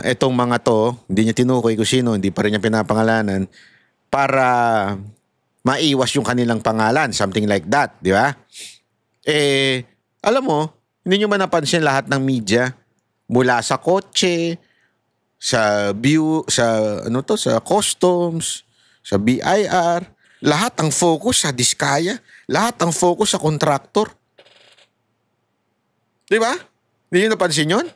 etong mga to, hindi niya tinukoy kung sino, hindi pa rin niya pinapangalanan, para maiwas yung kanilang pangalan, something like that, di ba? Alam mo, hindi nyo ba napansin lahat ng media, mula sa kotse, sa sa customs, sa BIR, lahat ang focus sa Diskaya, lahat ang focus sa contractor. Di ba? Hindi nyo napansin yun?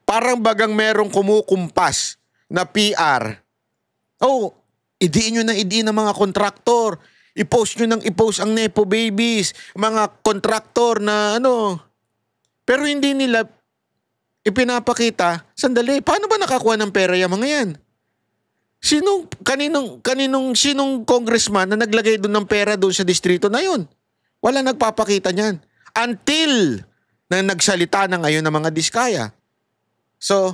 Parang bagang merong kumukumpas na PR. Oh, idiin nyo na idiin ng mga kontraktor. I-post nyo ng i-post ang Nepo babies, mga kontraktor na ano. Pero hindi nila ipinapakita, sandali, paano ba nakakuha ng pera yung mga yan? Sinong congressman na naglagay doon ng pera doon sa distrito na yun? Wala nagpapakita niyan. Until na nagsalita na ngayon ng mga Diskaya. So,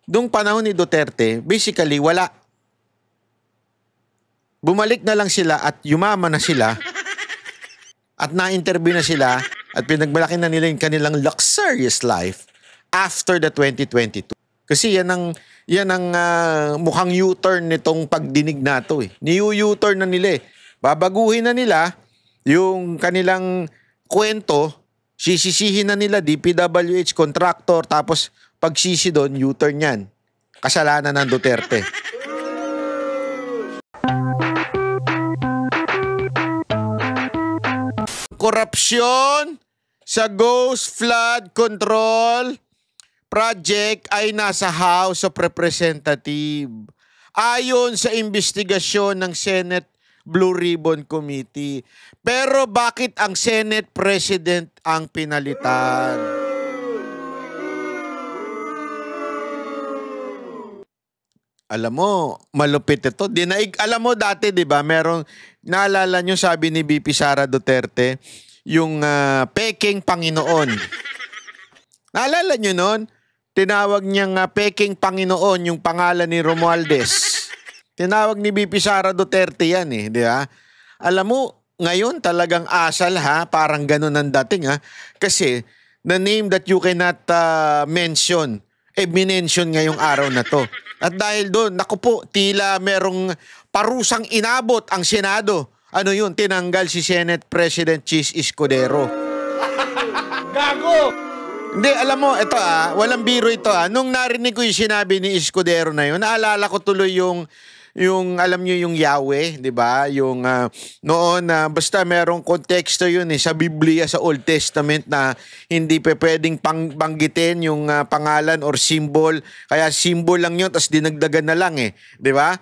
doong panahon ni Duterte, basically, wala. Bumalik na lang sila at yumaman na sila at na-interview na sila at pinagmalaki na nila yung kanilang luxurious life after the 2022. Kasi yan ang mukhang U-turn nitong pagdinig na to eh. Ni-U-turn na nila eh. Babaguhin na nila yung kanilang kwento, sisisihin na nila DPWH contractor, tapos pagsisi doon, U-turn yan. Kasalanan ng Duterte. Korupsyon sa Ghost Flood Control Project ay nasa House of Representatives ayon sa investigasyon ng Senate Blue Ribbon Committee. Pero bakit ang Senate President ang pinalitan? Alam mo, malupit ito. Alam mo dati, di ba, naalala nyo sabi ni VP Sara Duterte, yung peking Panginoon. Naalala nyo nun? Tinawag niyang peking Panginoon yung pangalan ni Romualdez. Tinawag ni VP Sara Duterte yan eh, di ba? Alam mo, ngayon talagang asal ha, parang ganun ang dating ha. Kasi, the name that you cannot mention, minention ngayong araw na to. At dahil doon, naku po, tila merong parusang inabot ang Senado. Ano yun? Tinanggal si Senate President Chis Escudero. Gago! Hindi, alam mo, ito walang biro ito Nung narinig ko yung sinabi ni Escudero na yun, naalala ko tuloy yung alam nyo yung Yahweh, di ba? Yung noon, basta merong konteksto yun sa Biblia, sa Old Testament na hindi pwedeng banggitin yung pangalan or symbol. Kaya symbol lang yun, tapos dinagdagan na lang di ba?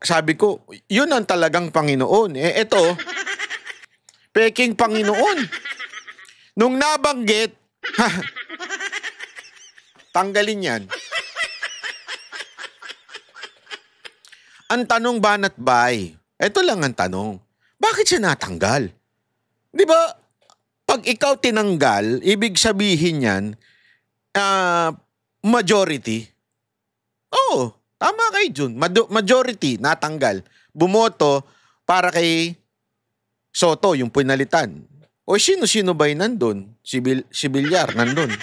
Sabi ko, yun ang talagang Panginoon. Ito, peking Panginoon. Nung nabanggit, tanggalin yan. Ang tanong banat bay, ito lang ang tanong, bakit siya natanggal? Di ba, pag ikaw tinanggal, ibig sabihin yan, majority. Oo, tama kayo dun. Majority, natanggal. Bumoto para kay Soto, yung pinalitan. O sino-sino ba'y nandun? Si Villar nandun.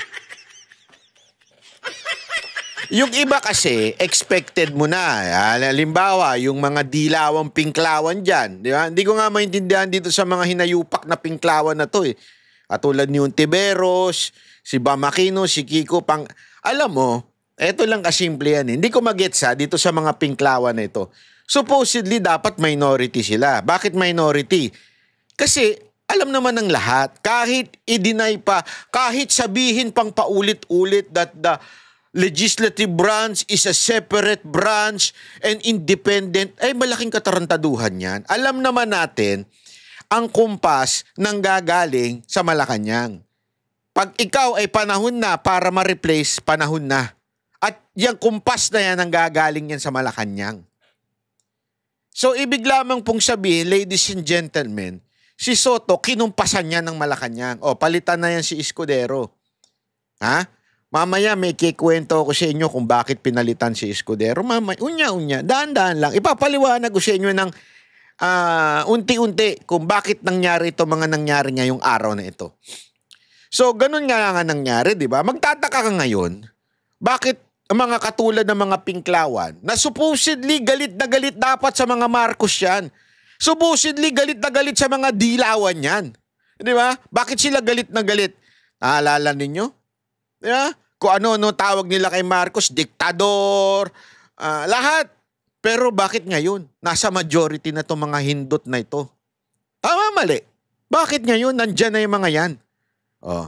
Yung iba kasi, expected mo na. Halimbawa, yung mga dilawang pinklawan dyan. Di ba? Hindi ko nga maintindihan dito sa mga hinayupak na pinklawan na to Katulad ni Untiveros, si Bam Aquino, si Kiko Pang... Alam mo, eto lang kasimple yan Hindi ko magets dito sa mga pinklawan na ito. Supposedly, dapat minority sila. Bakit minority? Kasi, alam naman ng lahat, kahit i-deny pa, kahit sabihin pang paulit-ulit that the legislative branch is a separate branch and independent, ay malaking katarantaduhan yan. Alam naman natin, ang kumpas nang gagaling sa Malacanang. Pag ikaw ay panahon na para ma-replace, panahon na. At yung kumpas na yan ang gagaling yan sa Malacanang. So, ibig lamang pong sabihin, ladies and gentlemen, si Soto, kinumpasan niya ng Malacanang. O, palitan na yan si Escudero. Ha? Mamaya may kikwento ko sa inyo kung bakit pinalitan si Escudero. Mamaya, unya-unya, daan-daan lang. Ipapaliwanag ko sa inyo ng unti-unti kung bakit nangyari ito mga nangyari ngayong araw na ito. So, ganun nga nangyari, di ba? Magtataka ka ngayon, bakit ang mga katulad ng mga Pinklawan na supposedly galit na galit dapat sa mga Marcos yan. Supposedly galit na galit sa mga dilawan yan. Di ba? Bakit sila galit na galit? Naalala ninyo? Di ba? Kung ano-ano tawag nila kay Marcos, diktador, lahat. Pero bakit ngayon? Nasa majority na itong mga hindot na ito. Tama, mali. Bakit ngayon? Nandyan na yung mga yan. Oh.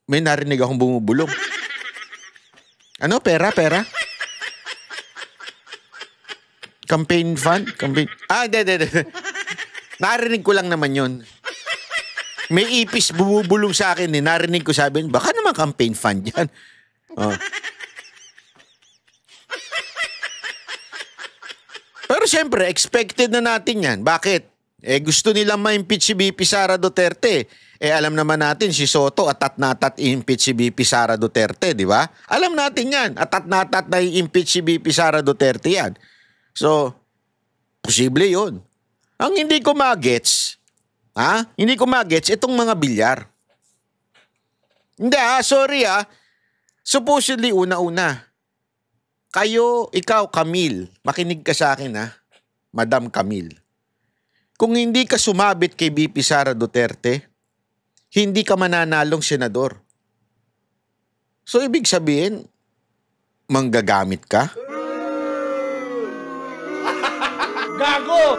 May narinig akong bumubulong. Ano? Pera? Campaign fund? Hindi. Narinig ko lang naman yun. May ipis bumubulong sa akin eh. Narinig ko, sabi, baka naman campaign fund yan. Oh. Pero siyempre, expected na natin yan. Bakit? Gusto nilang ma-impeach si BP Sara Duterte. Alam naman natin si Soto atat na atat i-impeach si BP Sara Duterte, di ba? Alam natin yan. Atat na i-impeach si BP Sara Duterte yan. So, posible yun. Ang hindi ko magets, itong mga bilyar. Hindi sorry supposedly una-una. Kayo, ikaw, Camille, makinig ka sa akin Madam Camille. Kung hindi ka sumabit kay BP Sara Duterte, hindi ka mananalong senador. So, ibig sabihin, manggagamit ka? Gago!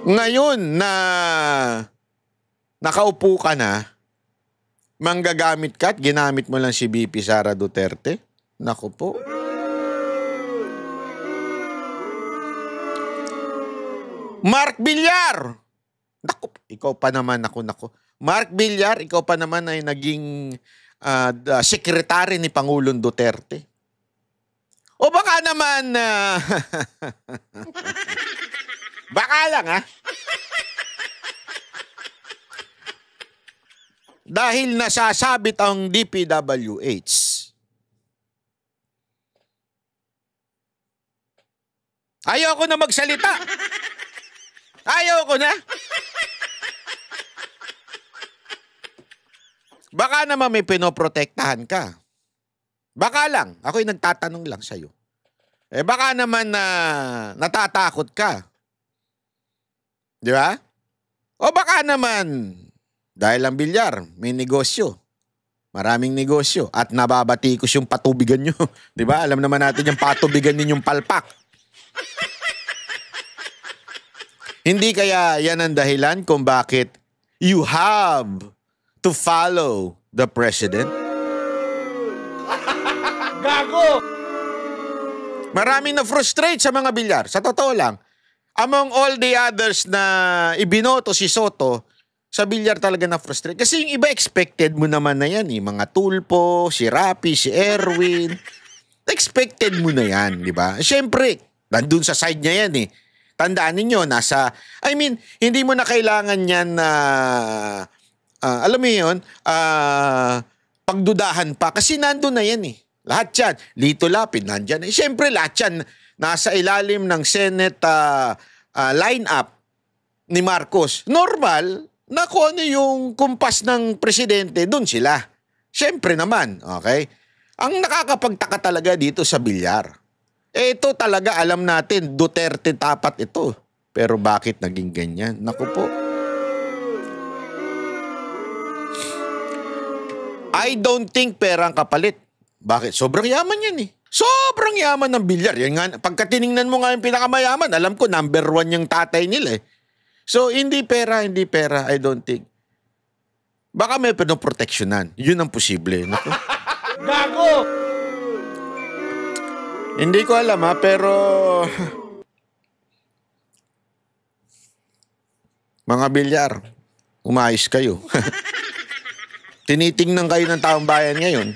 Ngayon na nakaupo ka na, manggagamit ka at ginamit mo lang si BP Sara Duterte? Naku po. Mark Villar! Naku, ikaw pa naman, naku. Mark Villar, ikaw pa naman ay naging sekretary ni Pangulong Duterte. O baka naman, baka lang dahil nasasabit ang DPWH. Ayoko na magsalita. Ayoko na. Baka naman may pinoprotektahan ka. Baka lang. Ako'y nagtatanong lang sa'yo. Baka naman natatakot ka. Di ba? O baka naman, dahil ang bilyar, may negosyo. Maraming negosyo. At nababatikos yung patubigan nyo. Di ba? Alam naman natin yung patubigan ninyong palpak. Hindi kaya yan ang dahilan kung bakit you have to follow the president? Gago! Maraming na-frustrate sa mga bilyar. Sa totoo lang, among all the others na ibinoto si Soto, sa bilyar talaga na-frustrate. Kasi yung iba expected mo naman na yan. Mga Tulpo, si Rapi, si Erwin. Expected mo na yan, di ba? Siyempre, nandun sa side niya yan Tandaan ninyo, hindi mo na kailangan yan na, alam mo yun, pagdudahan pa. Kasi nandun na yan Lahat yan. Lito Lapid, nandyan. Siyempre, lahat yan nasa ilalim ng Senate line-up ni Marcos. Normal na kung ano yung kumpas ng presidente, dun sila. Siyempre naman, okay? Ang nakakapagtaka talaga dito sa bilyar, ito talaga alam natin, Duterte tapat ito. Pero bakit naging ganyan? Naku po. I don't think pera ang kapalit. Bakit? Sobrang yaman yan Sobrang yaman ng bilyar. Yan nga, pagka tiningnan mo nga yung pinakamayaman, alam ko number 1 yung tatay nila So, hindi pera, I don't think. Baka may pinoproteksyonan. Yun ang posible. Naku. Gago! Hindi ko alam pero mga bilyar, umayos kayo. Tinitingnan kayo ng taong bayan ngayon.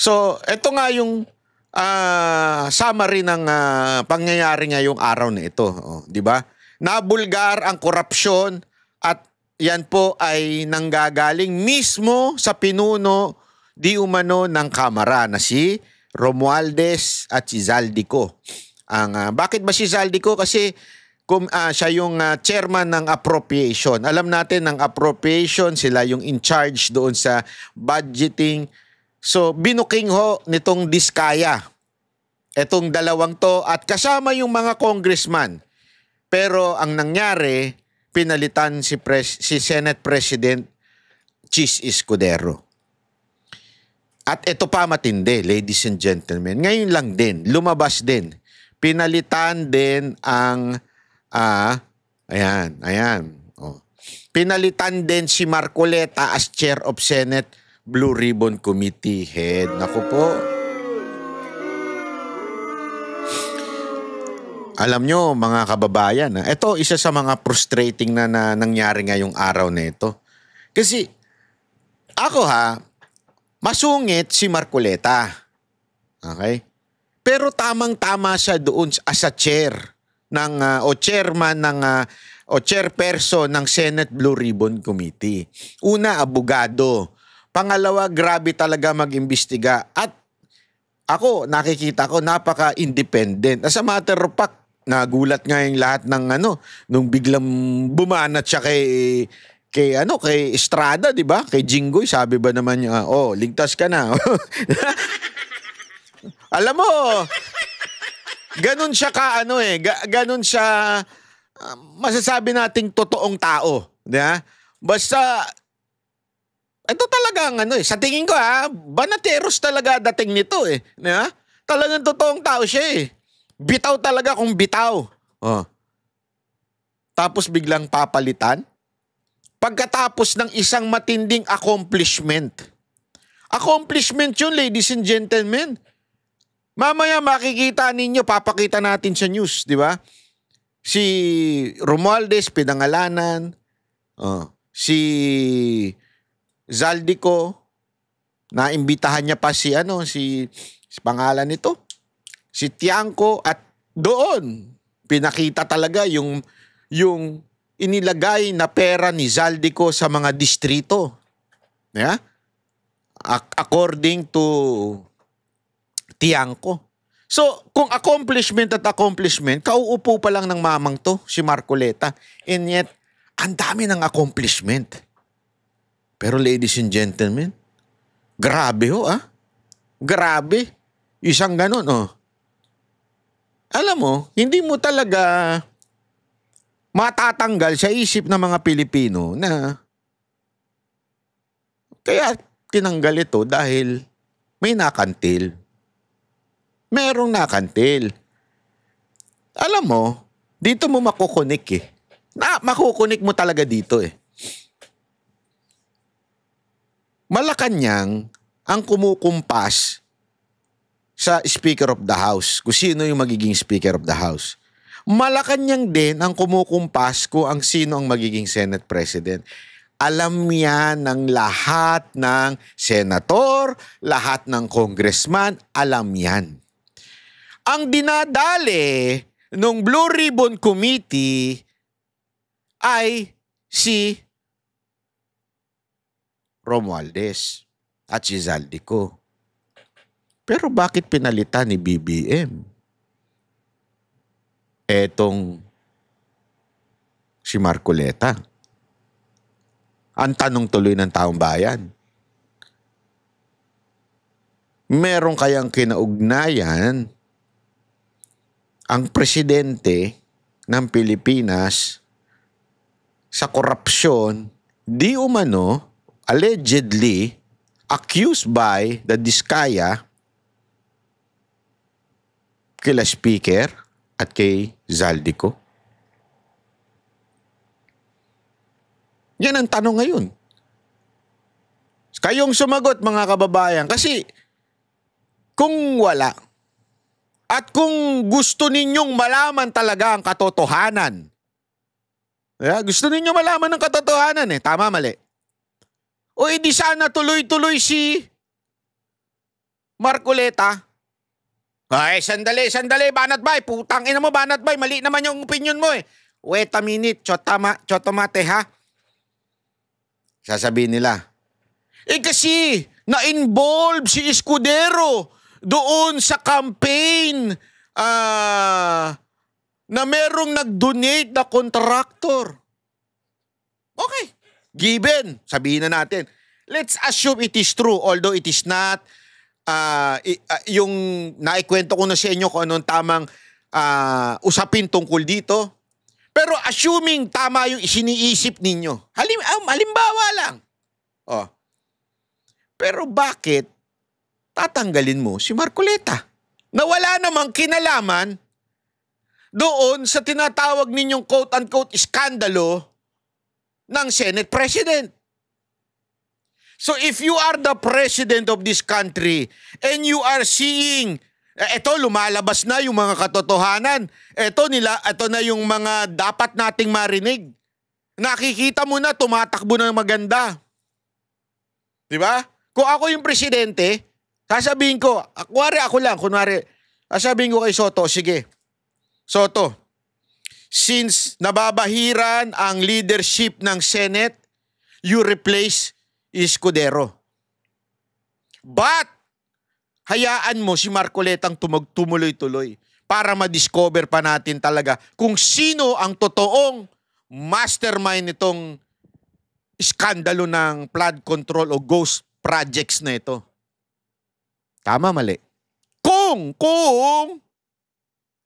So, ito nga yung summary ng pangyayari ngayong araw na ito. Di ba? Nabulgar ang korupsyon at yan po ay nanggagaling mismo sa pinuno di umano ng Kamara na si Romualdez at si Zaldico. Bakit ba si Zaldico? Kasi siya yung chairman ng appropriation. Alam natin ng appropriation, sila yung in charge doon sa budgeting. So, binuking ho nitong Diskaya. Etong dalawang to at kasama yung mga congressman. Pero ang nangyari, pinalitan si Senate President Chis Escudero. At ito pa matindi, ladies and gentlemen. Ngayon lang din, lumabas din. Pinalitan din ang, ayan. Oh. Pinalitan din si Marcoleta as Chair of Senate Blue Ribbon Committee Head. Naku po. Alam nyo, mga kababayan, ito isa sa mga frustrating na nangyari ngayong araw na ito. Kasi, ako masungit si Marcoleta. Okay? Pero tamang-tama siya doon as a chair ng, o chairman ng, o chairperson ng Senate Blue Ribbon Committee. Una, abogado. Pangalawa, grabe talaga mag-imbestiga. At ako, nakikita ko, napaka-independent. As a matter of fact, nagulat nga yung lahat ng nung biglang bumanat siya kay Estrada, di ba? Kay Jinggoy, sabi ba naman niya, ligtas ka na. Alam mo, ganun siya ganun siya, masasabi nating totoong tao. Di ba? Basta, ito talagang sa tingin ko banateros talaga dating nito Di ba? Talagang totoong tao siya Bitaw talaga kung bitaw. Tapos biglang papalitan. Pagkatapos ng isang matinding accomplishment. Accomplishment yun, ladies and gentlemen. Mamaya makikita ninyo, papakita natin sa news, di ba? Si Romualdez, pinangalanan. Si Zaldico, naimbitahan niya pa si pangalan nito? Si Tiangco, at doon, pinakita talaga yung inilagay na pera ni Zaldico sa mga distrito. Yeah? According to Tiangco. So, kung accomplishment at accomplishment, kauupo pa lang ng mamang to, si Marcoleta. And yet, ang dami ng accomplishment. Pero ladies and gentlemen, grabe Grabe. Isang ganun Alam mo, hindi mo talaga matatanggal sa isip ng mga Pilipino na kaya tinanggal ito dahil may nakantil. Merong nakantil. Alam mo, dito mo makukunik makukunik mo talaga dito Malacanang ang kumukumpas sa Speaker of the House, kung sino yung magiging Speaker of the House. Malacanang din ang kumukumpas kung ang sino ang magiging Senate President. Alam yan ng lahat ng senator, lahat ng congressman, alam yan. Ang dinadali ng Blue Ribbon Committee ay si Romualdez at si Zaldico. Pero bakit pinalitan ni BBM etong si Marcoleta? Ang tanong tuloy ng taong bayan. Meron kayang kinaugnayan ang presidente ng Pilipinas sa korupsyon, di umano, allegedly, accused by the Diskaya kila Speaker at kay Zaldico? Yan ang tanong ngayon. Kayong sumagot, mga kababayan, kasi kung wala at kung gusto ninyong malaman talaga ang katotohanan, gusto ninyong malaman ang katotohanan tama, mali. O edi sana tuloy-tuloy si Marcoleta. Ay, sandali, Banat Bay. Putang ina mo, Banat Bay. Mali naman yung opinion mo Wait a minute, chotomate ha. Sasabihin nila, kasi na-involve si Escudero doon sa campaign na merong nag-donate na contractor. Okay. Given. Sabihin na natin. Let's assume it is true, although it is not. Yung naikwento ko na sa inyo kung anong tamang usapin tungkol dito. Pero assuming tama yung isiniisip ninyo. Halimbawa lang. Oh. Pero bakit tatanggalin mo si Marcoleta? Na wala namang kinalaman doon sa tinatawag ninyong quote-unquote iskandalo ng Senate President. So if you are the President of this country and you are seeing, eto lumalabas na yung mga katotohanan, eto na yung mga dapat nating marinig. Nakikita mo na tumatakbo ng maganda. Di ba? Kung ako yung presidente, sasabihin ko, sasabihin ko kay Soto, sige, Soto, since nababahiran ang leadership ng Senate, you replace Escudero. But, hayaan mo si Marcoletang tumuloy-tuloy para ma-discover pa natin talaga kung sino ang totoong mastermind nitong iskandalo ng flood control o ghost projects na ito. Tama, mali? Kung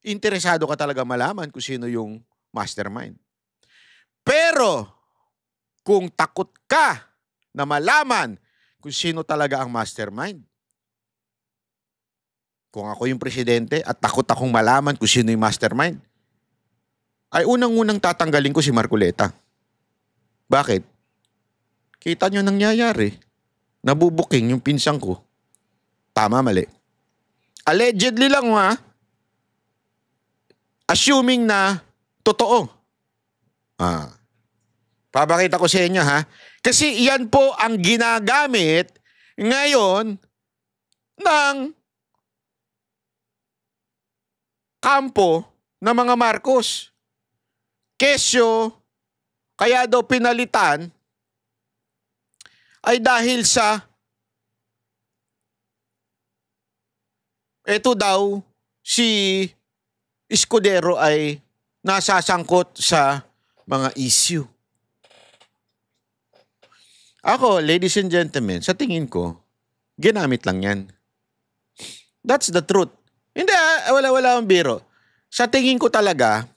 interesado ka talaga malaman kung sino yung mastermind. Pero, kung takot ka na malaman kung sino talaga ang mastermind, kung ako yung presidente at takot akong malaman kung sino yung mastermind, ay unang-unang tatanggalin ko si Marcoleta. Bakit? Kita nyo nangyayari. Nabubuking yung pinsang ko. Tama, mali? Allegedly lang assuming na totoo. Papakita ko sa inyo Kasi yan po ang ginagamit ngayon ng kampo ng mga Marcos. Kesyo, kaya daw pinalitan ay dahil sa eto daw si Escudero ay nasasangkot sa mga issue. Ako, ladies and gentlemen, sa tingin ko, ginamit lang yan. That's the truth. Hindi, wala akong biro. Sa tingin ko talaga,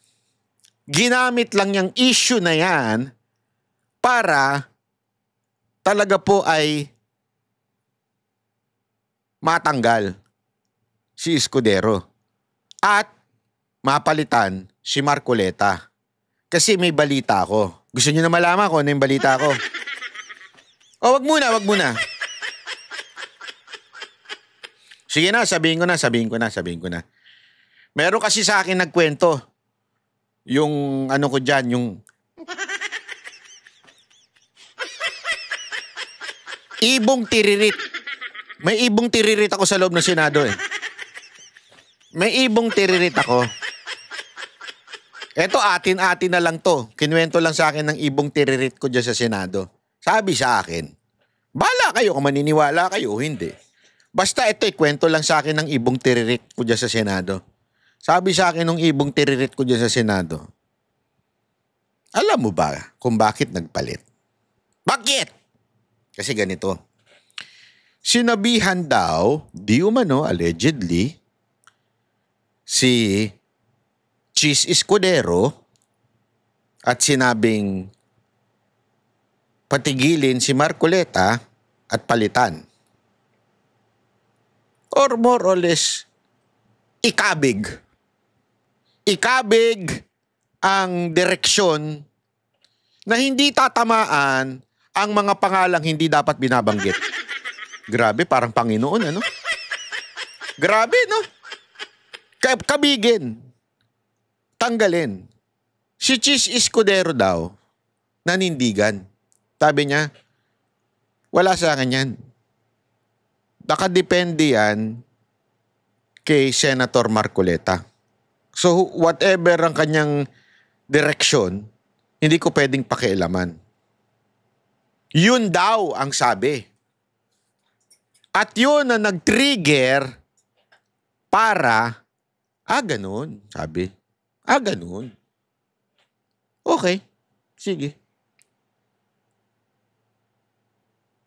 ginamit lang yung issue na yan para talaga po ay matanggal si Escudero at mapalitan si Marcoleta. Kasi may balita ako. Gusto niyo na malaman kung ano yung balita ko? Wag muna. Sige na, sabihin ko na. Meron kasi sa akin nagkwento. Yung ano ko dyan, yung ibong tiririt. May ibong tiririt ako sa loob ng Senado May ibong tiririt ako. Eto, atin-atin na lang to. Kinuwento lang sa akin ng ibong tiririt ko dyan sa Senado. Sabi sa akin, bala kayo kung maniniwala kayo o hindi. Basta ito, kwento lang sa akin ng ibong tiririt ko dyan sa Senado. Sabi sa akin ng ibong tiririt ko dyan sa Senado, alam mo ba kung bakit nagpalit? Bakit? Kasi ganito. Sinabihan daw, di umano, allegedly, si Chis Escudero at sinabing patigilin si Marcoleta at palitan. Or more or less, ikabig. Ikabig ang direksyon na hindi tatamaan ang mga pangalang hindi dapat binabanggit. Grabe, parang Panginoon, ano? Grabe, no? Kabigin. Tanggalin. Si Chis Escudero daw, nanindigan. Sabi niya, wala sa akin yan. Nakadepende yan kay Senator Marcoleta. So, whatever ang kanyang direksyon, hindi ko pwedeng pakialaman. Yun daw ang sabi. At yun na nag-trigger para, ganun, sabi. Ganun. Okay. Sige.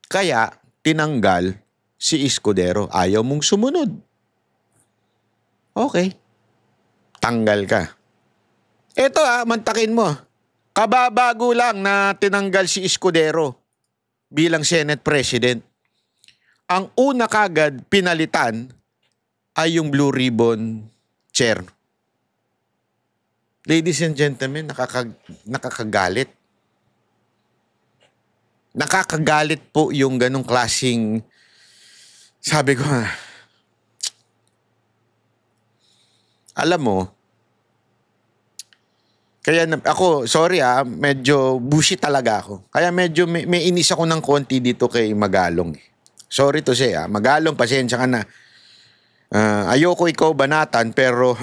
Kaya, tinanggal si Escudero. Ayaw mong sumunod. Okay. Tanggal ka. Eto mantakin mo. Kababago lang na tinanggal si Escudero bilang Senate President. Ang una kagad pinalitan ay yung Blue Ribbon Chair. Ladies and gentlemen, nakakagalit. Nakakagalit po yung ganong klaseng, sabi ko alam mo, kaya ako, sorry medyo busy talaga ako. Kaya medyo may inis ako ng konti dito kay Magalong. Sorry to say Magalong, pasensya ka na. Ayoko ikaw banatan pero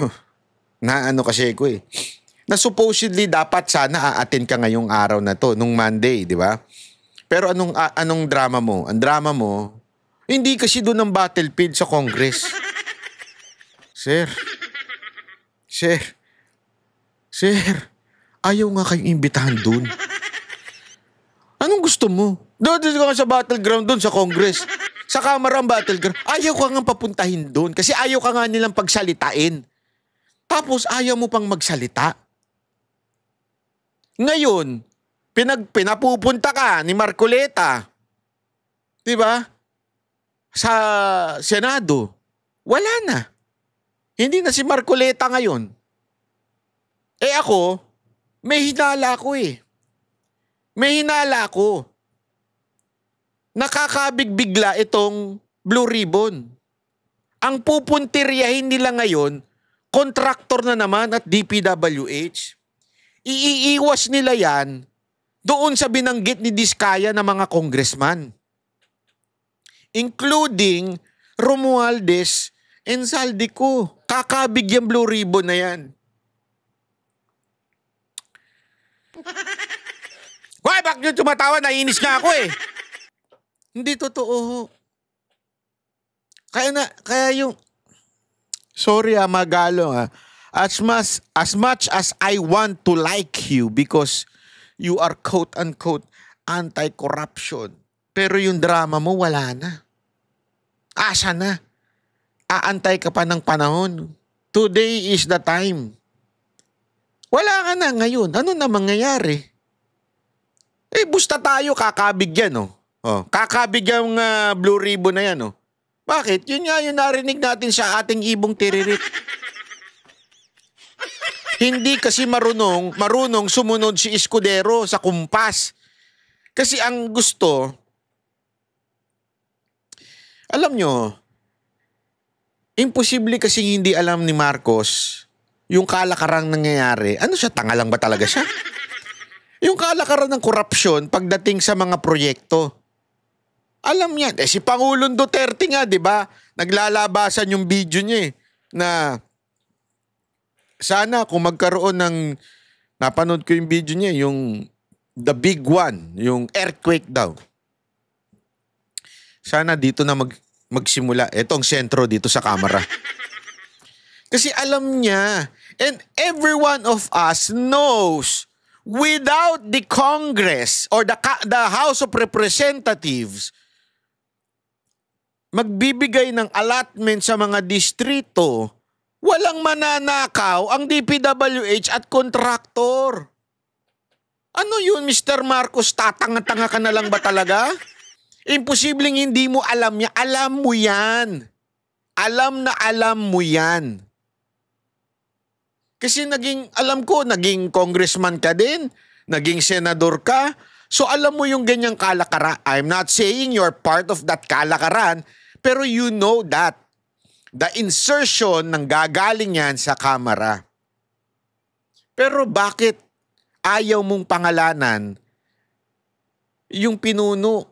naano kasi ko na supposedly dapat sana aattend ka ngayong araw na to, nung Monday, di ba? Pero anong drama mo? Ang drama mo, hindi kasi doon ang battlefield sa Congress. Sir, ayaw nga kayong imbitahan doon. Anong gusto mo? Doon ka sa battleground doon sa Congress. Sa Kamara ang battleground. Ayaw ka nga papuntahin doon kasi ayaw ka nga nilang pagsalitain. Tapos ayaw mo pang magsalita. Ngayon, pinapupunta ka ni Marcoleta, di ba? Sa Senado. Wala na. Hindi na si Marcoleta ngayon. Ako, may hinala ko May hinala ko. Nakakabigbigla itong Blue Ribbon. Ang pupuntiryahin nila ngayon, kontraktor na naman at DPWH. Iiiwas nila yan doon sa binanggit ni Diskaya na mga congressman. Including Romualdez and Saldico. Kakabig yung Blue Ribbon na yan. Why, bakit nyo tumatawa? Nainis nga ako Hindi totoo. Kaya yung, sorry Magalong as much as I want to like you because you are quote-unquote anti-corruption, pero yung drama mo wala na. Asa na? Aantay ka pa ng panahon. Today is the time. Wala ka na ngayon. Ano na mangyayari? Busta tayo, kakabig yan kakabig yung Blue Ribbon na yan Bakit? Yun nga yung narinig natin sa ating ibong tiririt. Hindi kasi marunong sumunod si Escudero sa kumpas. Kasi ang gusto, alam nyo, imposible kasi hindi alam ni Marcos yung kalakarang nangyayari. Ano siya, tanga lang ba talaga siya? Yung kalakaran ng korupsyon pagdating sa mga proyekto. Alam niyan. Si Pangulong Duterte nga, di ba? Naglalabasan yung video niya na sana kung magkaroon ng, napanood ko yung video niya, yung the big one, yung earthquake daw. Sana dito na magsimula. Ito ang sentro dito sa Kamara. Kasi alam niya, and every one of us knows, without the Congress or the House of Representatives magbibigay ng allotment sa mga distrito, walang mananakaw ang DPWH at kontraktor. Ano yun, Mr. Marcos? Tatanga-tanga ka na lang ba talaga? Imposibleng hindi mo alam niya. Alam mo yan. Alam mo yan. Kasi alam ko, naging congressman ka din, naging senador ka, so alam mo yung ganyang kalakaran. I'm not saying you're part of that kalakaran, pero you know that. The insertion ng gagaling yan sa Kamara. Pero bakit ayaw mong pangalanan yung pinuno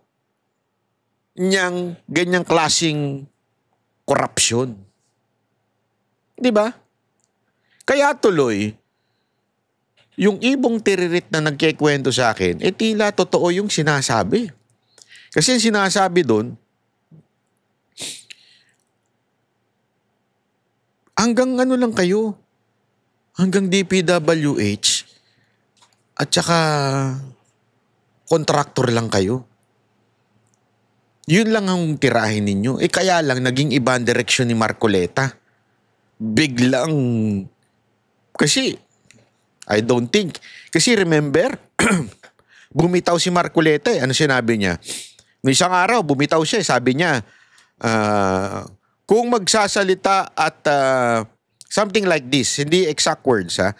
niyang ganyang klaseng korupsyon? Di ba? Kaya tuloy, yung ibong tiririt na nagkikwento sa akin, tila totoo yung sinasabi. Kasi yung sinasabi doon, hanggang ano lang kayo, hanggang DPWH at saka kontraktor lang kayo. Yun lang ang tirahin ninyo. Kaya lang naging iba ang direksyon ni Marcoleta. Biglang, kasi I don't think, kasi remember, bumitaw si Marcoleta eh. Ano sinabi niya? Noong isang araw, bumitaw siya. Sabi niya, kung magsasalita at something like this, hindi exact words ha,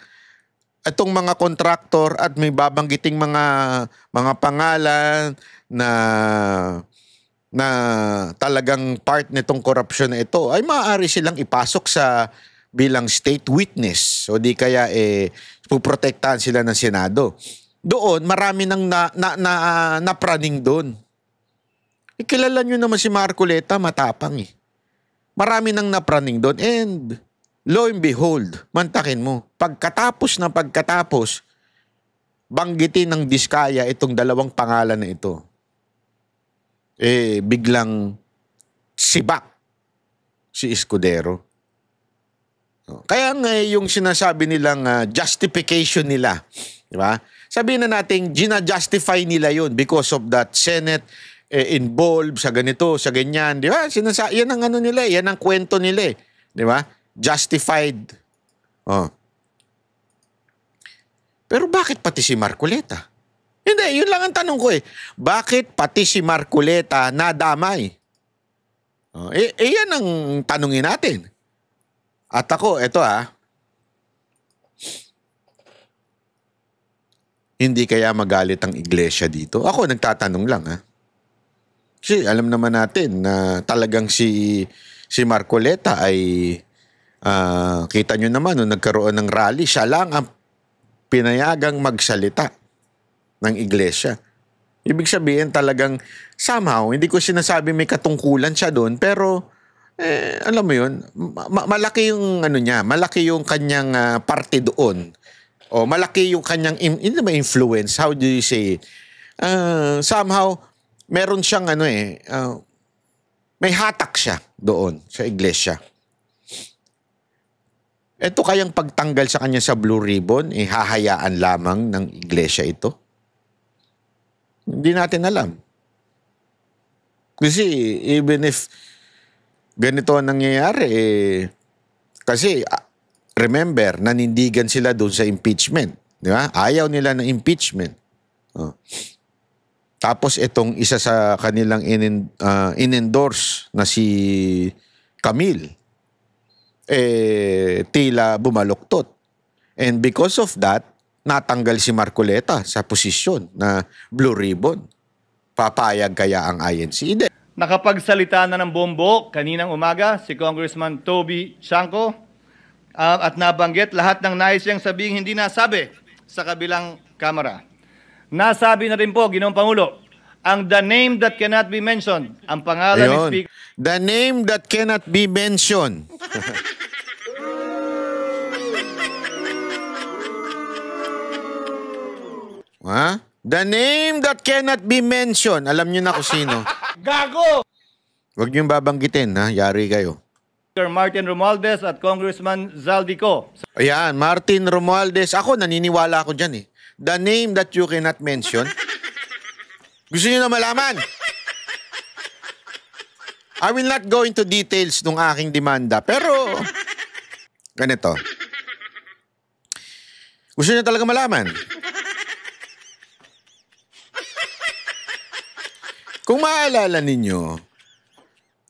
itong mga kontraktor at may babanggiting mga pangalan na talagang part nitong korupsyon na ito, ay maaari silang ipasok sa bilang state witness o di kaya puprotektahan sila ng Senado. Doon, marami nang napraning doon. Kilala nyo naman si Marcoleta, matapang eh. Marami nang napraning doon and lo and behold, mantakin mo, pagkatapos, banggitin ng Diskaya itong dalawang pangalan na ito. Biglang sibak si Escudero. Kaya nga yung sinasabi nilang justification nila, di ba? Sabihin na natin, gina-justify nila yun because of that Senate involved sa ganito, sa ganyan, di ba? Yan ang ano nila, yan ang kwento nila, di ba? Justified. Pero bakit pati si Marcoleta? Hindi, yun lang ang tanong ko eh. Bakit pati si Marcoleta nadamay? Yan ang tanungin natin. At ako, eto hindi kaya magalit ang iglesia dito? Ako nagtatanong lang Kasi alam naman natin na talagang si Marcoleta ay kita nyo naman nung nagkaroon ng rally, siya lang ang pinayagang magsalita ng iglesia. Ibig sabihin talagang somehow, hindi ko sinasabi may katungkulan siya doon, pero alam mo yun, malaki yung ano niya, malaki yung kanyang parte doon. O malaki yung kanyang influence, how do you say it? Somehow, meron siyang may hatak siya doon sa iglesia. Ito kayang pagtanggal sa kanya sa Blue Ribbon, hahayaan lamang ng iglesia ito? Hindi natin alam. Kasi even if ganito ang nangyayari, kasi remember, nanindigan sila doon sa impeachment. Di ba? Ayaw nila ng impeachment. Tapos itong isa sa kanilang in-endorse na si Camille, tila bumaluktot. And because of that, natanggal si Marcoleta sa posisyon na Blue Ribbon. Papayag kaya ang INC? Hindi. Nakapagsalita na ng bombo kaninang umaga si Congressman Toby Sangco at nabanggit lahat ng nais niyang sabihing hindi nasabi sa kabilang kamera. Nasabi na rin po, Ginoong Pangulo, ang the name that cannot be mentioned, ang pangalan ni Speaker. The name that cannot be mentioned. The name that cannot be mentioned. Alam niyo na kung sino. Gago! Huwag niyong babanggitin, yari kayo. Speaker Martin Romualdez at Congressman Zaldico. Ayan, Martin Romualdez. Ako, naniniwala ako dyan The name that you cannot mention. Gusto niyo na malaman? I will not go into details ng aking demanda. Pero, ganito. Gusto niyo talaga malaman? Kung maaalala ninyo,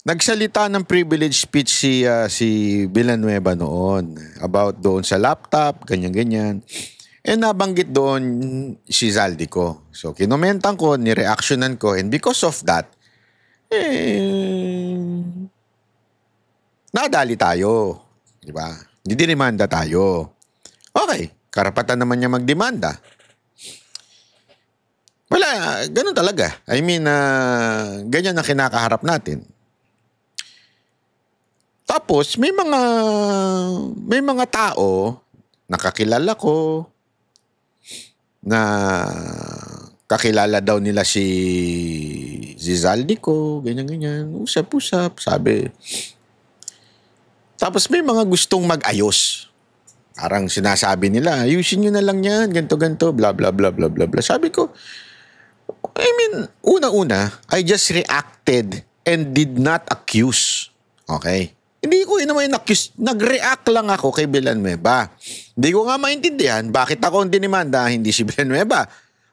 nagsalita ng privilege speech si Villanueva noon about doon sa laptop, ganyan-ganyan. Nabanggit doon si Zaldico. So, kinomentan ko, nireactionan ko, and because of that, nadali tayo. Diba? Didimanda tayo. Okay, karapatan naman niya magdemanda. Wala, ganun talaga. I mean, ganyan na kinakaharap natin. Tapos, may mga tao, nakakilala ko, na kakilala daw nila si Zaldico, ganyan-ganyan, usap-usap, sabi. Tapos may mga gustong mag-ayos. Parang sinasabi nila, ayusin nyo na lang yan, ganto-ganto, bla bla bla bla bla bla. Sabi ko, I mean, una-una, I just reacted and did not accuse. Okay? Hindi ko naman in-accuse. Nag-react lang ako kay Villanueva. Hindi ko nga maintindihan bakit ako ang dinimanda, hindi si Villanueva.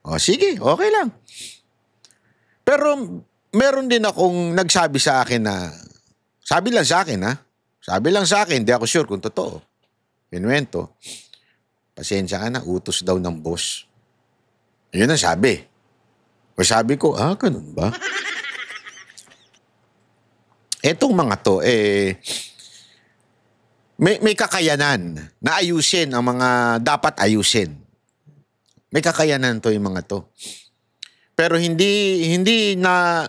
O sige, okay lang. Pero meron din akong nagsabi sa akin na, sabi lang sa akin ha, sabi lang sa akin, hindi ako sure kung totoo. Pinuwento, pasensya ka na, utos daw ng boss. Yun ang sabi. O sabi ko, ganun ba? Etong mga to, may kakayanan na ayusin ang mga dapat ayusin. May kakayanan to yung mga to. Pero hindi na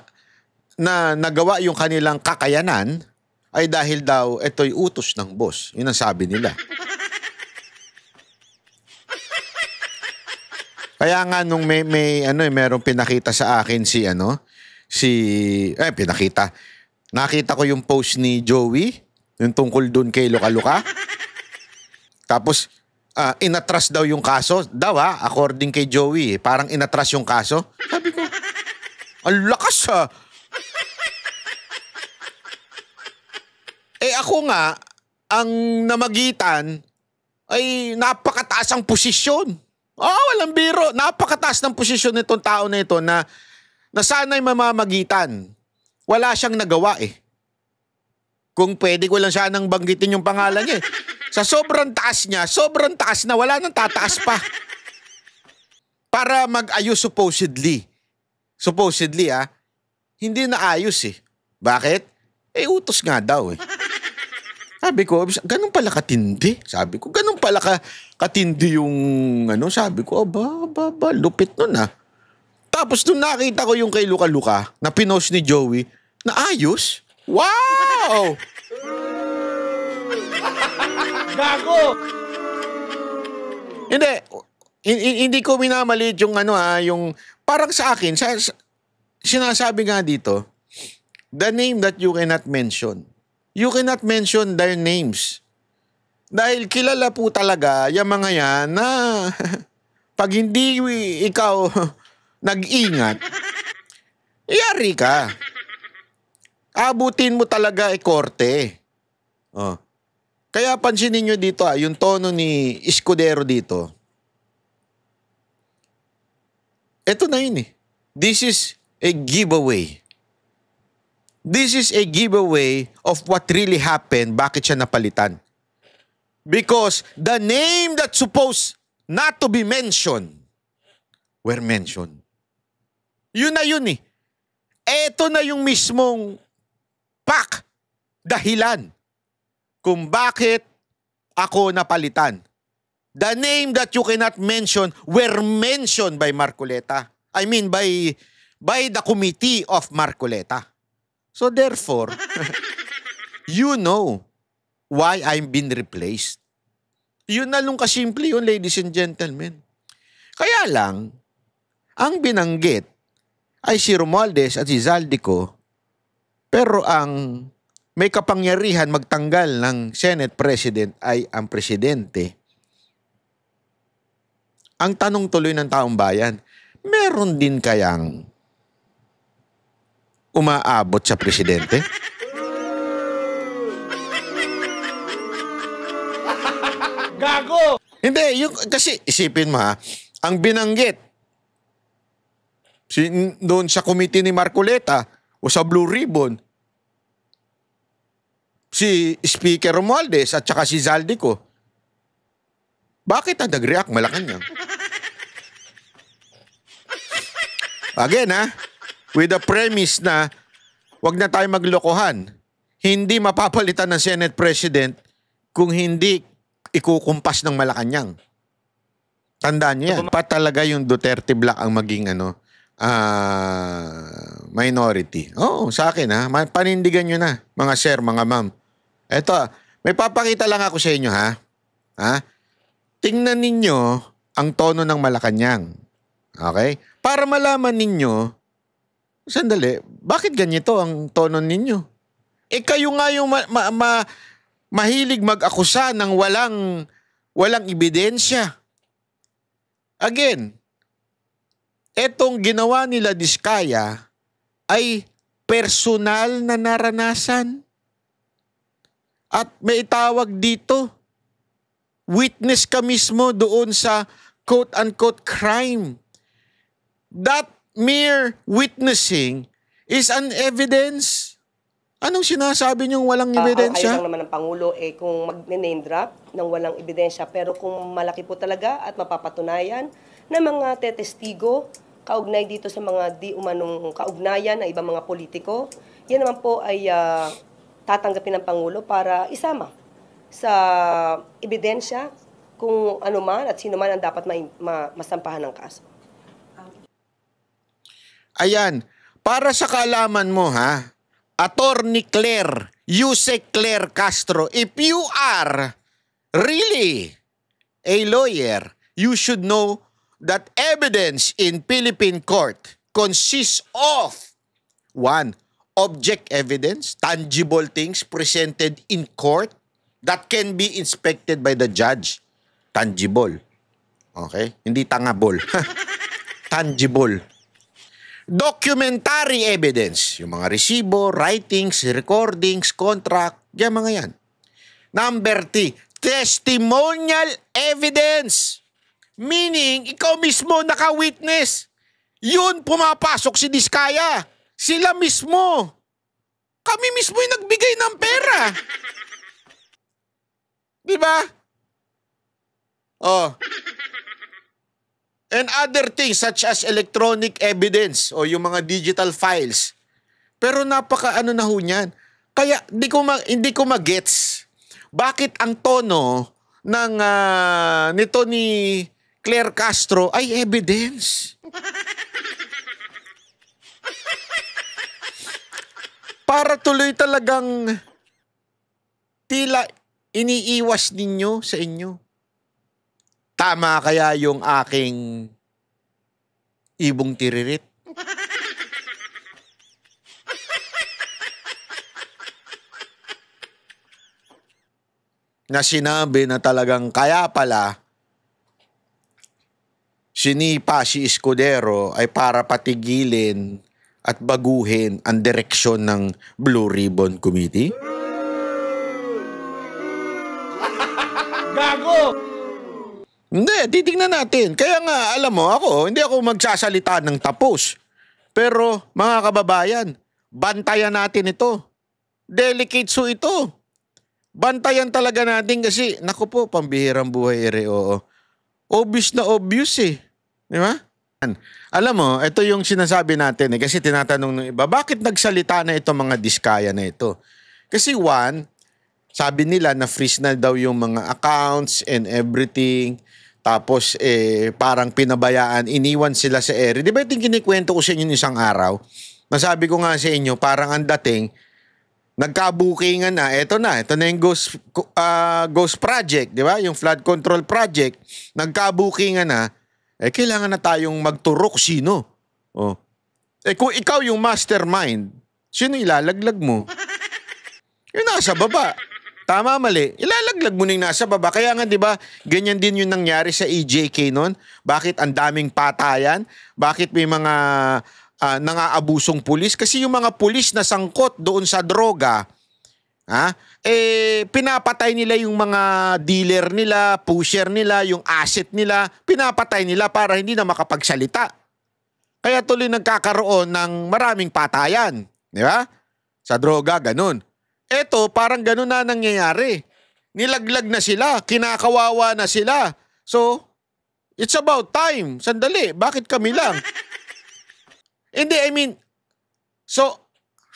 nagawa yung kanilang kakayanan ay dahil daw ito'y utos ng boss. Yun ang sabi nila. Kaya nga nung merong pinakita sa akin nakita ko yung post ni Joey, yung tungkol dun kay Luka-Luka. Tapos, inatras daw yung kaso. According kay Joey, parang inatras yung kaso. Sabi ko, ang lakas ha. Ako nga, ang namagitan ay napakataas ang posisyon. Walang biro. Napakataas ng posisyon nitong tao na ito na sana'y mamamagitan. Wala siyang nagawa Kung pwede ko lang sanang banggitin yung pangalan niya Sa sobrang taas niya, sobrang taas na wala nang tataas pa. Para mag-ayos supposedly. Supposedly hindi na ayos Bakit? Utos nga daw Sabi ko, ganun pala katindi. Sabi ko, ganun pala katindi yung sabi ko, lupit nun Tapos nung nakita ko yung kay Luka-Luka na pinost ni Joey, na ayos. Wow! Gago! Hindi ko minamaliit yung yung parang sa akin, sinasabi nga dito, the name that you cannot mention. You cannot mention their names. Dahil kilala po talaga yung mga yan na pag hindi ikaw nag-ingat, yari ka. Abutin mo talaga korte. Kaya pansinin nyo dito yung tono ni Escudero dito. Ito na yun This is a giveaway. This is a giveaway of what really happened, bakit siya napalitan. Because the name that's supposed not to be mentioned were mentioned. Yun na yun Ito na yung mismong dahilan kung bakit ako napalitan. The name that you cannot mention were mentioned by Marcoleta. I mean by the committee of Marcoleta. So therefore, you know why I'm being replaced. Yun na lang kasimple yun, ladies and gentlemen. Kaya lang, ang binanggit ay si Romualdez at si Zaldico, pero ang may kapangyarihan magtanggal ng Senate President ay ang Presidente. Ang tanong tuloy ng taong bayan, meron din kayang umaabot sa Presidente? Gago! Hindi, kasi isipin mo ang binanggit doon sa committee ni Marcoleta o sa Blue Ribbon, si Speaker Romualdez at saka si Zaldico. Bakit ang nag-react Malacanang? Again with the premise na wag na tayo maglokohan. Hindi mapapalitan ng Senate President kung hindi ikukumpas ng Malacanang. Tandaan niyo yan. Pa talaga yung Duterte Black ang maging minority. Sa akin panindigan nyo na, mga sir, mga ma'am. Eto, may papakita lang ako sa inyo Tingnan ninyo ang tono ng Malacanang. Okay? Para malaman ninyo, sandali, bakit ganito ang tono ninyo? Kayo nga yung mahilig mag-akusa ng walang ebidensya. Again, etong ginawa nila Diskaya ay personal na naranasan. At may itawag dito, witness ka mismo doon sa quote-unquote crime. That mere witnessing is an evidence. Anong sinasabi niyong walang ebidensya? Ayaw lang naman ng Pangulo kung mag-name drop ng walang ebidensya, pero kung malaki po talaga at mapapatunayan na mga tetestigo kaugnay dito sa mga di umanong kaugnayan ng ibang mga politiko, yan naman po ay tatanggapin ng Pangulo para isama sa ebidensya kung ano man at sino man ang dapat masampahan ng kaso. Ayan, para sa kaalaman mo ha, Attorney Claire, Yusek Claire Castro, if you are really a lawyer, you should know that evidence in Philippine court consists of 1. Object evidence, tangible things presented in court that can be inspected by the judge. Tangible. Okay? Hindi tangable. Tangible. Documentary evidence. Yung mga resibo, writings, recordings, contract, yan mga yan. Number 3, testimonial evidence. Meaning, ikaw mismo naka-witness. Yun, pumapasok si Diskaya. Sila mismo. Kami mismo yung nagbigay ng pera. Di ba? Oh. And other things such as electronic evidence o yung mga digital files. Pero napaka-ano na ho niyan. Kaya hindi ko magets bakit ang tono ng nito ni Claire Castro ay evidence. Para tuloy talagang tila iniiwas ninyo sa inyo. Tama kaya yung aking ibong tiririt? Na sinabi na talagang kaya pala sinipa si Escudero ay para patigilin at baguhin ang direksyon ng Blue Ribbon Committee? Gago! Hindi, titignan natin. Kaya nga, alam mo, hindi ako magsasalita ng tapos. Pero, mga kababayan, bantayan natin ito. Delicate so ito. Bantayan talaga natin kasi, naku po, pambihirang buhay oo. Obvious na obvious eh. Di ba? Alam mo, ito yung sinasabi natin kasi tinatanong ng iba, bakit nagsalita na ito mga Diskaya na ito? Kasi sabi nila na freeze na daw yung mga accounts and everything. Tapos parang pinabayaan, iniwan sila sa ere. Di ba yung kinikwento ko sa inyo isang araw? Masabi ko nga sa inyo, parang ang dating, nagkabukingan na, ito na yung Ghost Project, di ba? Yung flood control project, nagkabukingan na, kailangan na tayong magturok sino. Oh. Kung ikaw yung mastermind, sino ilalaglag mo? Yung nasa baba. Tama, mali. Ilalaglag mo na yung nasa baba. Kaya nga, di ba, ganyan din yung nangyari sa EJK noon. Bakit ang daming patayan? Bakit may mga nangaabusong pulis? Kasi yung mga pulis na sangkot doon sa droga, pinapatay nila yung mga dealer nila, pusher nila, yung asset nila, pinapatay nila para hindi na makapagsalita. Kaya tuloy nagkakaroon ng maraming patayan. Di ba? Sa droga, ganun. Eto, parang ganun na nangyayari. Nilaglag na sila, kinakawawa na sila. So, it's about time. Sandali, bakit kami lang? Hindi, I mean, so,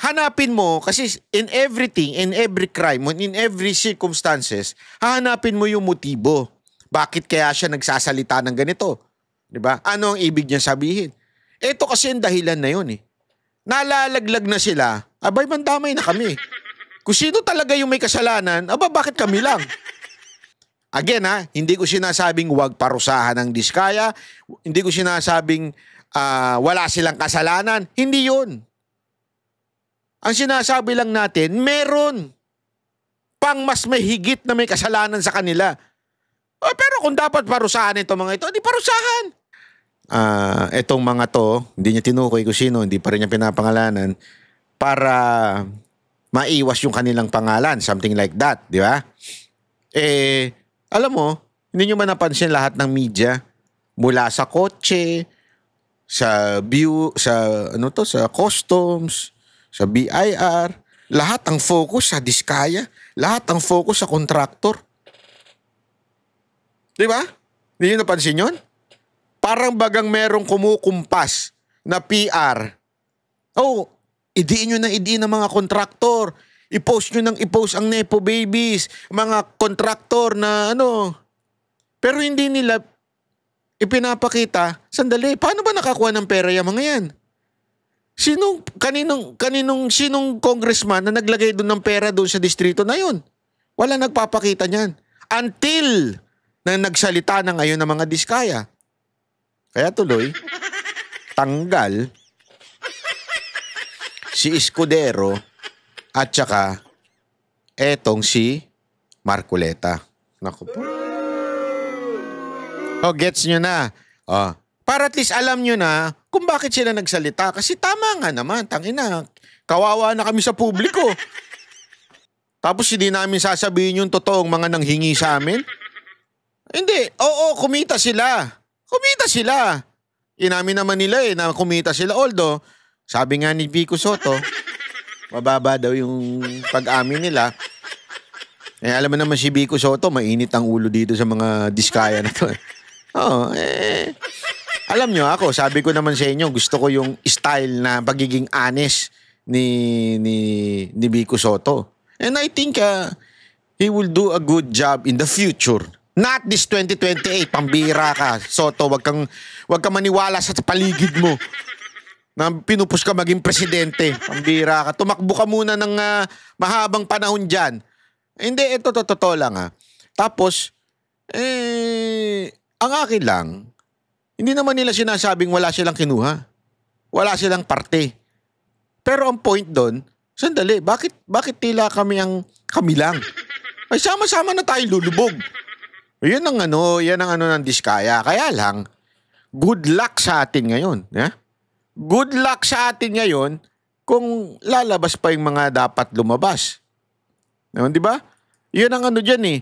hanapin mo, kasi in everything, in every crime, in every circumstances, hanapin mo yung motibo. Bakit kaya siya nagsasalita ng ganito? Diba? Ano ang ibig niya sabihin? Ito kasi ang dahilan na yun eh. Nalalaglag na sila, abay mandamay na kami. Kung sino talaga yung may kasalanan, bakit kami lang? Again hindi ko sinasabing huwag parusahan ng Diskaya, hindi ko sinasabing wala silang kasalanan, hindi yun. Ang sinasabi lang natin, meron pang mas may higit na may kasalanan sa kanila. Pero kung dapat parusahan itong mga ito, di parusahan. Etong mga to, hindi niya tinukoy kung sino, hindi pa rin niya pinapangalanan para maiwas yung kanilang pangalan, something like that, di ba? Alam mo, hindi nyo ba napansin lahat ng media mula sa kotse, sa sa customs, sa BIR, lahat ang focus sa Diskaya, lahat ang focus sa contractor. Di ba? Hindi nyo napansin yun? Parang bagang merong kumukumpas na PR. Idiin nyo na idiin ng mga kontraktor. I-post nyo ng i-post ang Nepo babies, mga kontraktor na Pero hindi nila ipinapakita, sandali, paano ba nakakuha ng pera yung mga yan? Sinong congressman na naglagay doon ng pera doon sa distrito na yun? Wala nagpapakita niyan. Until na nagsalita na ngayon ng mga Diskaya. Kaya tuloy, tanggal si Escudero at saka etong si Marcoleta. Naku po. Gets nyo na. Para at least alam nyo na kung bakit sila nagsalita. Kasi tama nga naman, tangina. Kawawa na kami sa publiko. Tapos hindi namin sasabihin yung totoong mga nanghingi sa amin. Hindi. Kumita sila. Kumita sila. Inamin naman nila na kumita sila. Although, sabi nga ni Vico Soto, mababa daw yung pag-amin nila. Alam mo naman si Vico Soto, mainit ang ulo dito sa mga Diskaya na to. Alam nyo ako, sabi ko naman sa inyo, gusto ko yung style na pagiging honest ni Vico Soto. And I think he will do a good job in the future. Not this 2028, pambira ka. Soto, wag kang maniwala sa paligid mo na pinupus ka maging presidente. Pambira ka. Tumakbo ka muna ng mahabang panahon dyan. Hindi, ito totoo lang Tapos, ang akin lang, hindi naman nila sinasabing wala silang kinuha. Wala silang parte. Pero ang point doon, sandali, bakit tila kami lang? Ay sama-sama na tayo lulubog. Yan ang ng Diskaya. Kaya lang, good luck sa atin ngayon. Good luck sa atin ngayon kung lalabas pa yung mga dapat lumabas. Di ba? Yun ang dyan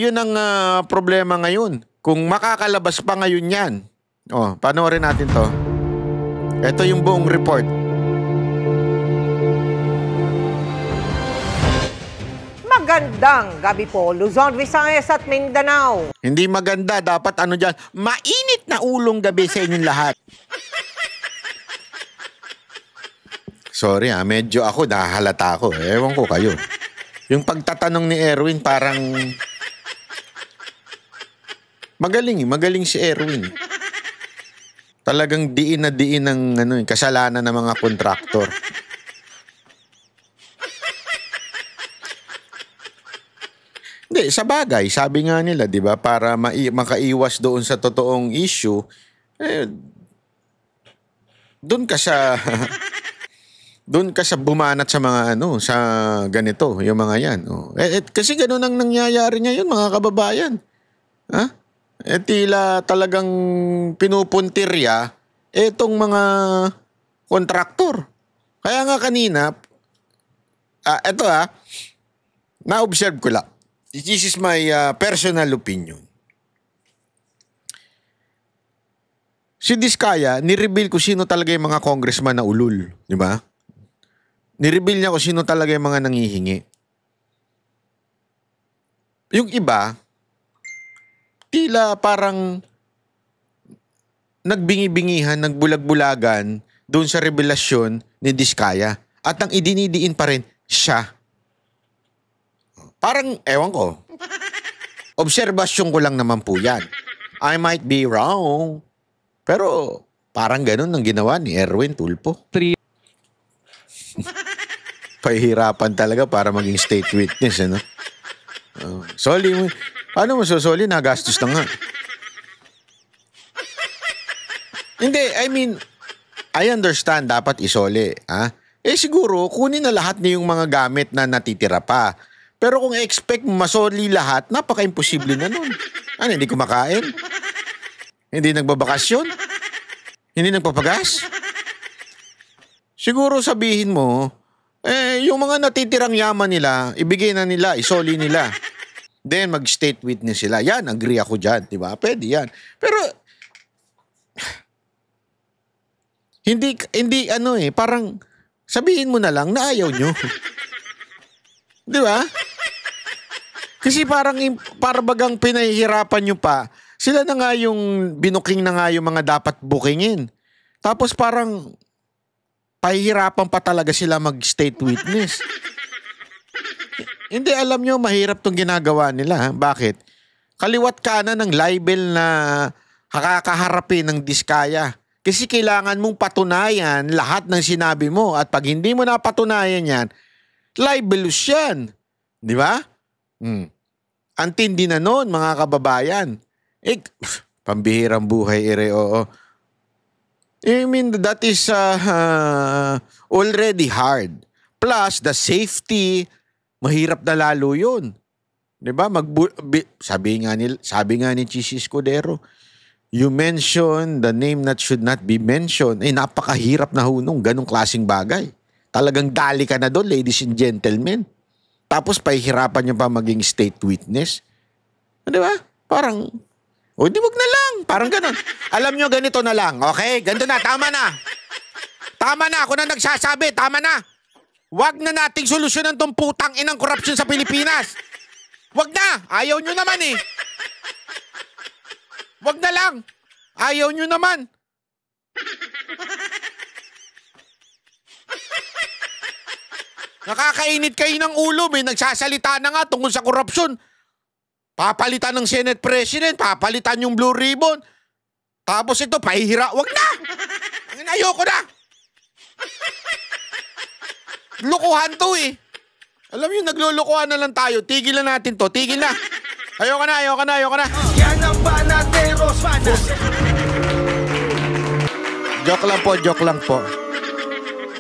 yun ang problema ngayon. Kung makakalabas pa ngayon yan. Panoorin natin to. Ito yung buong report. Magandang gabi po, Luzon, Visayas at Mindanao. Hindi maganda. Dapat dyan, mainit na ulong gabi sa inyong lahat. Sorry medyo ako, nahahalata ako. Ewan ko kayo. Yung pagtatanong ni Erwin parang magaling si Erwin. Talagang diin na diin ng kasalanan ng mga kontraktor. Hindi, sa bagay, sabi nga nila, 'di ba, para makaiwas doon sa totoong issue, doon ka sa doon ka sa bumanat sa mga sa ganito, yung mga yan. Kasi ganoon ang nangyayari ngayon, mga kababayan. Tila talagang pinupuntirya etong mga kontraktor. Kaya nga kanina, eto na-observe ko lang. This is my personal opinion. Si Diskaya, nireveal ko sino talaga yung mga congressman na ulul. Di ba? Nireveal niya kung sino talaga yung mga nangihingi. Yung iba, tila parang nagbingi-bingihan, nagbulag-bulagan doon sa revelasyon ni Diskaya. At ang idinidiin pa rin, siya. Parang, ewan ko. Obserbasyon ko lang naman po yan. I might be wrong. Pero, parang ganun ang ginawa ni Erwin Tulfo. Pahihirapan talaga para maging state witness, Soli, paano mo susoli? Nagastos na nga. Hindi, I mean, I understand dapat isoli, Siguro, kunin na lahat niyong mga gamit na natitira pa. Pero kung expect masoli lahat, napaka-imposible na nun. Ano, hindi kumakain? Hindi nagbabakasyon? Hindi nagpapagas? Siguro sabihin mo, yung mga natitirang yaman nila, ibigay na nila, isoli nila. Then mag-state witness sila. Yan, agree ako dyan, di ba? Pwede yan. Pero, hindi parang sabihin mo na lang na ayaw nyo. Di ba? Kasi parang bagang pinahihirapan nyo pa. Sila na nga yung binuking na nga yung mga dapat bookingin. Tapos parang pahihirapan pa talaga sila mag-state witness. Hindi, alam nyo, mahirap tong ginagawa nila. Bakit? Kaliwat kanan ng libel na kakaharapin ng diskaya. Kasi kailangan mong patunayan lahat ng sinabi mo. At pag hindi mo napatunayan yan, libelous yan. Di ba? Antindi na nun, mga kababayan. Pambihirang buhay, oo. I mean, that is already hard. Plus, the safety, mahirap na lalo yun. Diba? Sabi nga ni Chis Escudero, you mention the name that should not be mentioned. Napakahirap na hunong ganong klaseng bagay. Talagang dali ka na doon, ladies and gentlemen. Tapos, pahihirapan nyo pa maging state witness. Diba? Parang, di wag na lang. Parang ganon. Alam nyo, ganito na lang. Okay? Ganito na. Tama na. Tama na. Ako na nagsasabi. Tama na. Wag na nating solusyonan tong putang inang korupsyon sa Pilipinas. Wag na. Ayaw nyo naman eh. Wag na lang. Ayaw nyo naman. Nakakainit kayo ng ulo. May nagsasalita na nga tungkol sa korupsyon. Papalitan ng Senate President, papalitan yung Blue Ribbon. Tapos ito, pahihira. Wag na! Ayoko na! Lukuhan to eh. Alam niyo, naglulukuhan na lang tayo. Tigil na natin to. Tigil na. Ayoko na. Yan ang Banateros. Joke lang po.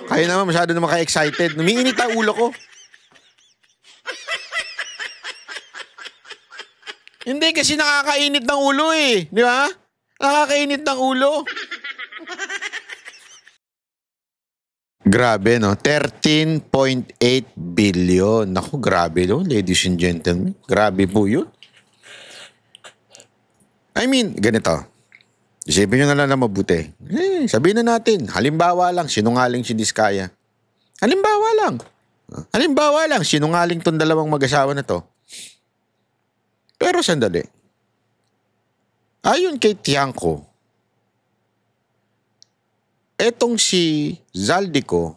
Kayo naman masyado na maka-excited. Umiinit ang ulo ko. Hindi kasi nakakainit ng ulo eh. Di ba? Nakakainit ng ulo. Grabe, no? 13.8 billion. Naku, grabe, no? Ladies and gentlemen. Grabe po yun. I mean, ganito. Isipin nyo na lang na mabuti. Sabihin na natin, halimbawa lang, sinungaling si Diskaya. Halimbawa lang, sinungaling tong dalawang mag-asawa na to. Pero sandali. Ayon kay Tiangco, etong si Zaldico,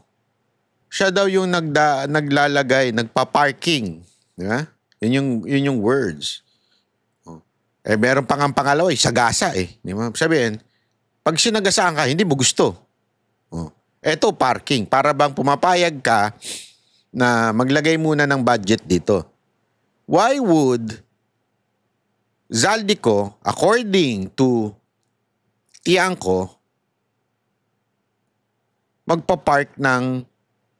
siya daw yung naglalagay, nagpa-parking. Di ba? Yun yung words. Meron pang ang pangalawa, sagasa eh. Di ba? Sabihin, pag sinagasaan ka, hindi mo gusto. Eto, parking. Para bang pumapayag ka na maglagay muna ng budget dito. Why would Zaldico, according to Tiangco, magpa-park ng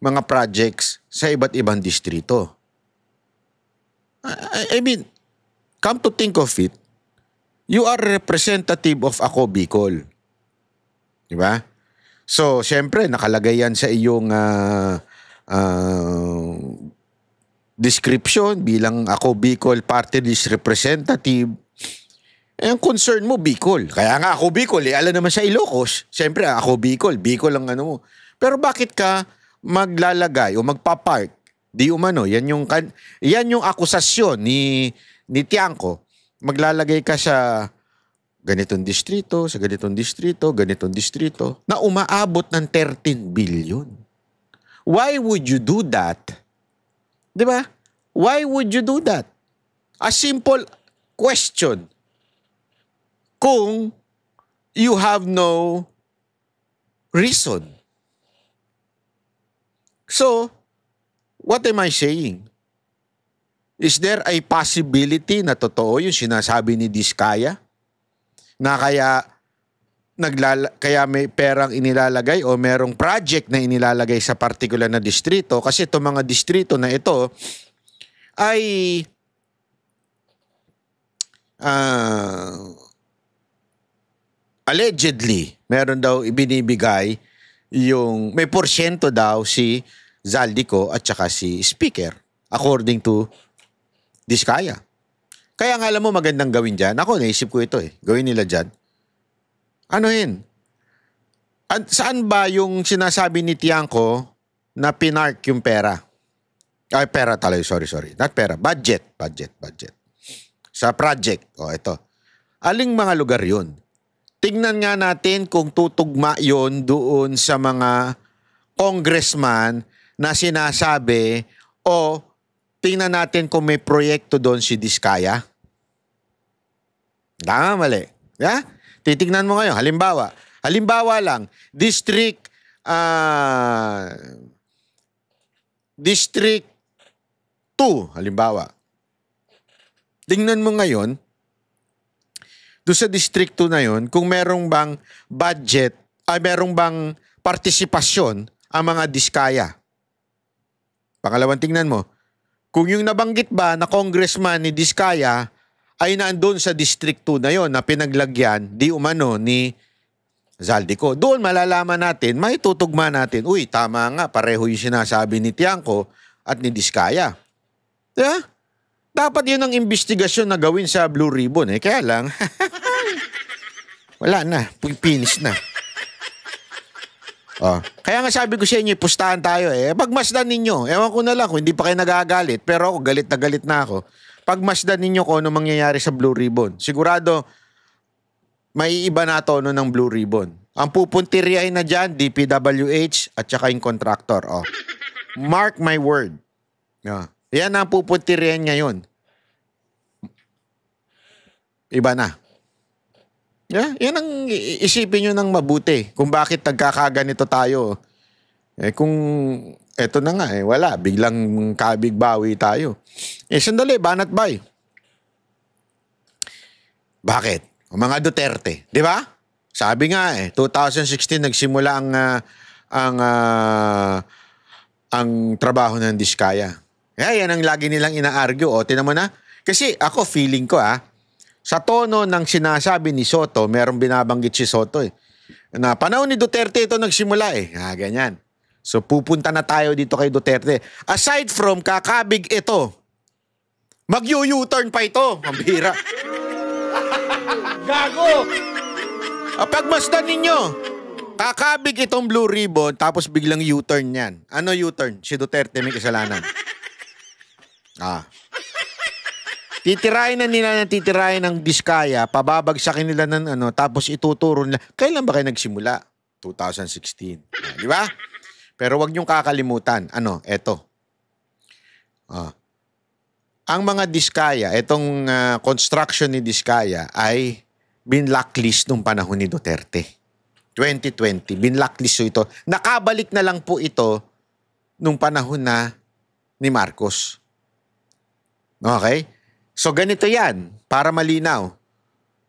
mga projects sa iba't ibang distrito? I mean, come to think of it, you are representative of Ako Bicol. Diba? So, siyempre, nakalagay yan sa iyong description bilang Ako Bicol Party List Representative. Ang concern mo, Bicol. Kaya nga Ako Bicol, alam naman sa Ilocos. Siyempre, Ako Bicol ang ano mo. Pero bakit ka maglalagay o magpapark? Di umano, yan yung akusasyon ni Tiangco. Maglalagay ka sa ganitong distrito, sa ganitong distrito, na umaabot ng 13 billion. Why would you do that? Di ba? Why would you do that? A simple question. Kung you have no reason. So, what am I saying? Is there a possibility na totoo yung sinasabi ni Diskaya? Na kaya may perang inilalagay o merong project na inilalagay sa particular na distrito? Kasi itong mga distrito na ito ay allegedly, meron daw ibinibigay yung may porsyento daw si Zaldico at saka si Speaker according to Diskaya. Kaya nga alam mo magandang gawin dyan. Ako naisip ko ito gawin nila dyan. Ano yun? Saan ba yung sinasabi ni Tiangco na pinark yung pera? Ay, pera talaga. Sorry. Not pera. Budget. Sa project. Ito. Aling mga lugar yun? Tingnan nga natin kung tutugma yon doon sa mga congressman na sinasabi o tingnan natin kung may proyekto doon si Diskaya. Tama, mali. Yeah? Titignan mo ngayon. Halimbawa lang, District 2, halimbawa. Tingnan mo ngayon, doon sa District 2 na yon, kung merong bang budget, ay merong bang partisipasyon ang mga Diskaya. Pangalawang tingnan mo, kung yung nabanggit ba na congressman ni Diskaya ay naandun sa District 2 na yon na pinaglagyan di umano ni Zaldico. Doon malalaman natin, may tutugma natin, uy, tama nga, pareho yung sinasabi ni Tiangco at ni Diskaya. Diba? Dapat yun ang investigasyon na gawin sa Blue Ribbon. Kaya lang, wala na, finish na. Kaya nga sabi ko sa inyo, pustahan tayo Pagmasdan ninyo, ewan ko na lang kung hindi pa kayo nagagalit, pero ako galit na ako. Pagmasdan ninyo kung ano mangyayari sa Blue Ribbon. Sigurado, may iba na tono ng Blue Ribbon. Ang pupuntiryahin na dyan, DPWH at saka yung contractor. Mark my word. Yan ang pupuntiryahin ngayon. Iba na. Yan ang isipin nyo ng mabuti kung bakit nagkakaganito tayo. Kung eto na nga wala, biglang kabigbawi tayo. Sandali, banat bay. Bakit? O mga Duterte, di ba? Sabi nga 2016 nagsimula ang trabaho ng Diskaya. Yan ang lagi nilang ina-argue. Tinan mo na. Kasi ako feeling ko sa tono ng sinasabi ni Soto, merong binabanggit si Soto na panahon ni Duterte ito nagsimula ganyan. So pupunta na tayo dito kay Duterte. Aside from kakabig ito, mag-U-turn pa ito. Mambira. Gago! Pagmasdan ninyo, kakabig itong Blue Ribbon tapos biglang U-turn yan. Ano U-turn? Si Duterte may kasalanan. Titirahin na nila ng Diskaya, pababagsakin nila ng tapos ituturo nila. Kailan ba kayo nagsimula? 2016. Di ba? Pero wag niyong kakalimutan. Eto. Ang mga Diskaya, itong construction ni Diskaya ay binlacklist nung panahon ni Duterte. 2020, binlacklist ito. Nakabalik na lang po ito nung panahon na ni Marcos. Okay? So ganito yan, para malinaw.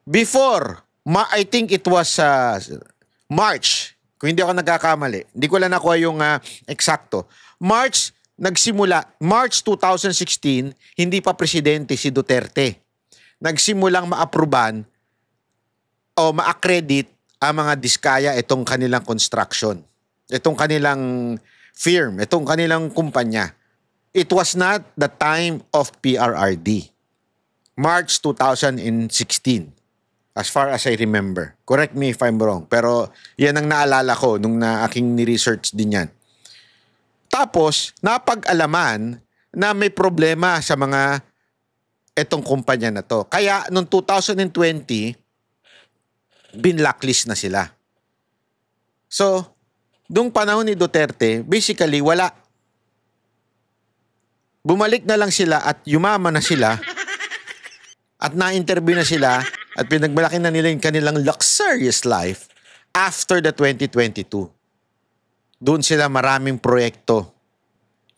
Before, I think it was March, kung hindi ako nagkakamali, hindi ko lang nakuha yung eksakto. Nagsimula, March 2016, hindi pa presidente si Duterte. Nagsimulang ma-approvean o ma-accredit ang mga Diskaya itong kanilang construction. Itong kanilang firm, itong kanilang kumpanya. It was not the time of PRRD. March 2016. As far as I remember. Correct me if I'm wrong. Pero yan ang naalala ko nung aking ni-research din yan. Tapos, napag-alaman na may problema sa mga etong kumpanya na to. Kaya, noong 2020, binlacklist na sila. So, nung panahon ni Duterte, basically, wala. Bumalik na lang sila at yumaman na sila at na-interview na sila at pinagmalaki na nila yung kanilang luxurious life after the 2022. Doon sila maraming proyekto.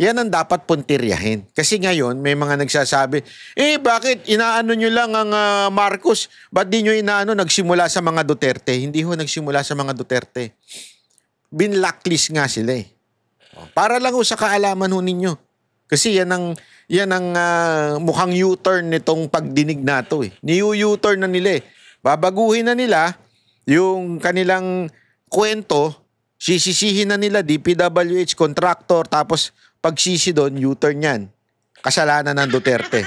Yan ang dapat puntiryahin. Kasi ngayon, may mga nagsasabi, bakit inaano nyo lang ang Marcos? Ba't di nyo inaano nagsimula sa mga Duterte? Hindi ho nagsimula sa mga Duterte. Binlacklist nga sila Para lang ho sa kaalaman ho ninyo. Kasi yan Yan ang mukhang U-turn nitong pagdinig na to eh. Ni-U-turn na nila eh. Babaguhin na nila yung kanilang kwento, sisisihin na nila DPWH contractor, tapos pagsisi doon, U-turn yan. Kasalanan ng Duterte.